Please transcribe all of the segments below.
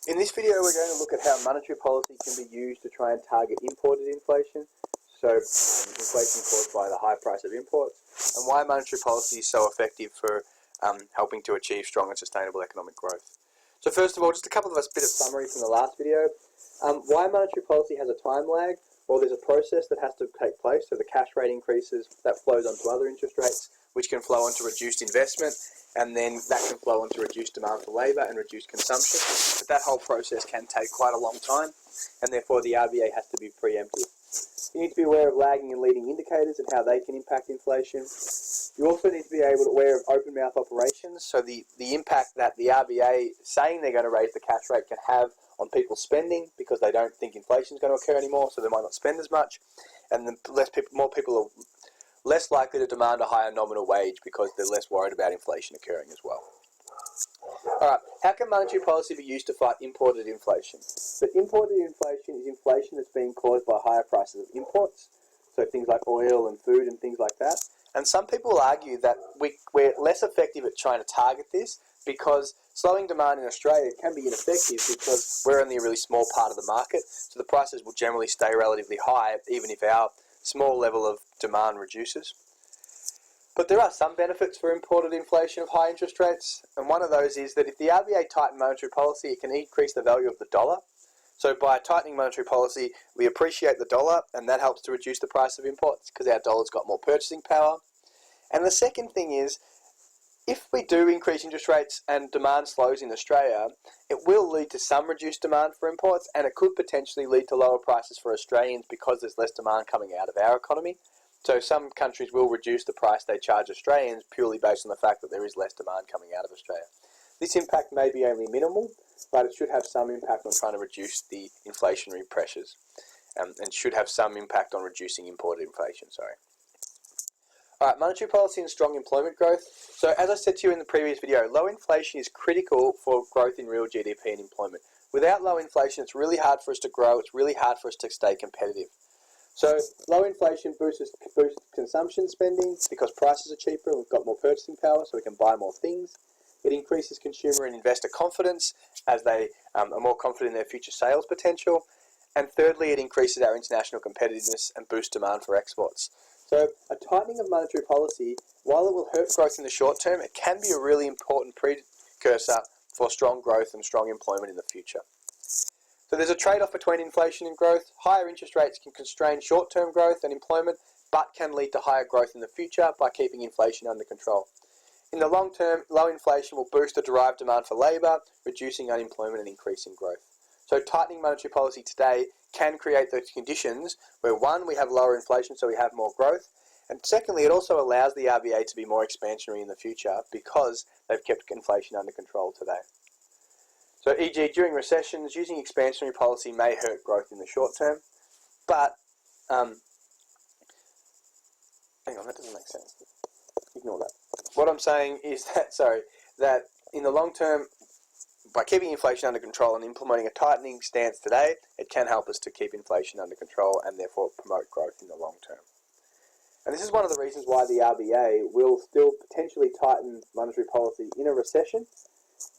In this video we're going to look at how monetary policy can be used to try and target imported inflation, so inflation caused by the high price of imports, and why monetary policy is so effective for helping to achieve strong and sustainable economic growth. So first of all, just a couple of us bit of summary from the last video. Why monetary policy has a time lag? Well, there's a process that has to take place, so the cash rate increases, that flows onto other interest rates, which can flow onto reduced investment, and then that can flow onto reduced demand for labour and reduced consumption. But that whole process can take quite a long time, and therefore the RBA has to be preemptive. You need to be aware of lagging and leading indicators and how they can impact inflation. You also need to be aware of open mouth operations, so the impact that the RBA saying they're going to raise the cash rate can have on people's spending, because they don't think inflation is going to occur anymore, so they might not spend as much, and then more people are less likely to demand a higher nominal wage because they're less worried about inflation occurring as well. Alright, how can monetary policy be used to fight imported inflation? But imported inflation is inflation that's being caused by higher prices of imports, so things like oil and food and things like that. And some people argue that we're less effective at trying to target this because slowing demand in Australia can be ineffective because we're only a really small part of the market, so the prices will generally stay relatively high even if our small level of demand reduces. But there are some benefits for imported inflation of high interest rates, and one of those is that if the RBA tighten monetary policy, it can increase the value of the dollar. So by tightening monetary policy, we appreciate the dollar, and that helps to reduce the price of imports because our dollar's got more purchasing power. And the second thing is, if we do increase interest rates and demand slows in Australia, it will lead to some reduced demand for imports, and it could potentially lead to lower prices for Australians because there's less demand coming out of our economy. So some countries will reduce the price they charge Australians purely based on the fact that there is less demand coming out of Australia. This impact may be only minimal, but it should have some impact on trying to reduce the inflationary pressures, and should have some impact on reducing imported inflation, Alright, monetary policy and strong employment growth. So as I said to you in the previous video, low inflation is critical for growth in real GDP and employment. Without low inflation, it's really hard for us to grow, it's really hard for us to stay competitive. So low inflation boosts consumption spending because prices are cheaper and we've got more purchasing power, so we can buy more things. It increases consumer and investor confidence as they are more confident in their future sales potential. And thirdly, it increases our international competitiveness and boosts demand for exports. So a tightening of monetary policy, while it will hurt growth in the short term, it can be a really important precursor for strong growth and strong employment in the future. So there's a trade-off between inflation and growth. Higher interest rates can constrain short-term growth and employment, but can lead to higher growth in the future by keeping inflation under control. In the long term, low inflation will boost the derived demand for labour, reducing unemployment and increasing growth. So tightening monetary policy today can create those conditions where, one, we have lower inflation so we have more growth, and secondly, it also allows the RBA to be more expansionary in the future because they've kept inflation under control today. So e.g. during recessions, using expansionary policy may hurt growth in the short term, but, hang on, that doesn't make sense. Ignore that. What I'm saying is that, that in the long term, by keeping inflation under control and implementing a tightening stance today, it can help us to keep inflation under control and therefore promote growth in the long term. And this is one of the reasons why the RBA will still potentially tighten monetary policy in a recession,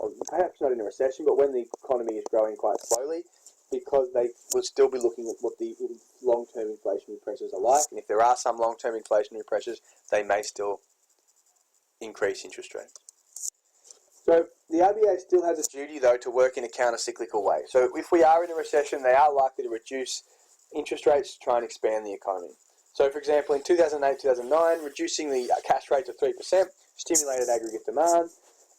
or perhaps not in a recession, but when the economy is growing quite slowly, because they will still be looking at what the long-term inflationary pressures are like, and if there are some long-term inflationary pressures, they may still increase interest rates. So the RBA still has a duty, though, to work in a counter-cyclical way. So if we are in a recession, they are likely to reduce interest rates to try and expand the economy. So, for example, in 2008-2009, reducing the cash rate to 3% stimulated aggregate demand,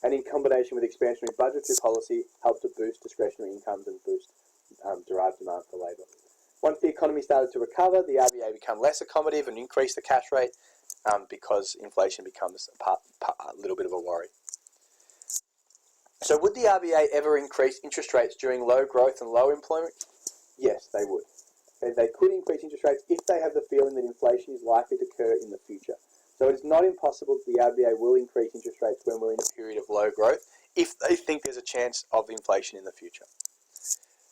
and in combination with expansionary budgetary policy, helped to boost discretionary incomes and boost derived demand for labour. Once the economy started to recover, the RBA became less accommodative and increased the cash rate because inflation becomes a little bit of a worry. So would the RBA ever increase interest rates during low growth and low employment? Yes, they would. They could increase interest rates if they have the feeling that inflation is likely to occur in the future. So it's not impossible that the RBA will increase interest rates when we're in a period of low growth if they think there's a chance of inflation in the future.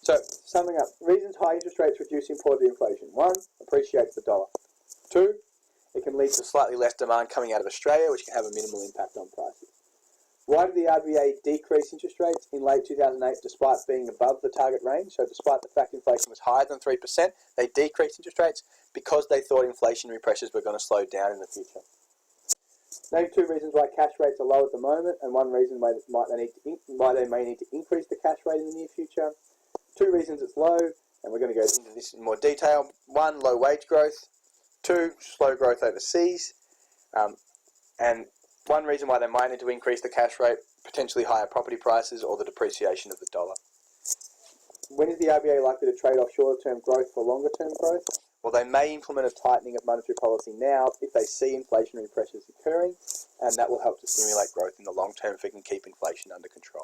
So, summing up, reasons high interest rates reduce imported inflation. 1, appreciates the dollar. 2, it can lead to slightly less demand coming out of Australia, which can have a minimal impact on prices. Why did the RBA decrease interest rates in late 2008 despite being above the target range? So despite the fact inflation was higher than 3%, they decreased interest rates because they thought inflationary pressures were going to slow down in the future. Name 2 reasons why cash rates are low at the moment, and 1 reason why they may need to increase the cash rate in the near future. 2 reasons it's low, and we're going to go into this in more detail. 1, low wage growth. 2, slow growth overseas. And 1 reason why they might need to increase the cash rate, potentially higher property prices or the depreciation of the dollar. When is the RBA likely to trade off shorter-term growth for longer-term growth? Well, they may implement a tightening of monetary policy now if they see inflationary pressures occurring, and that will help to stimulate growth in the long term if we can keep inflation under control.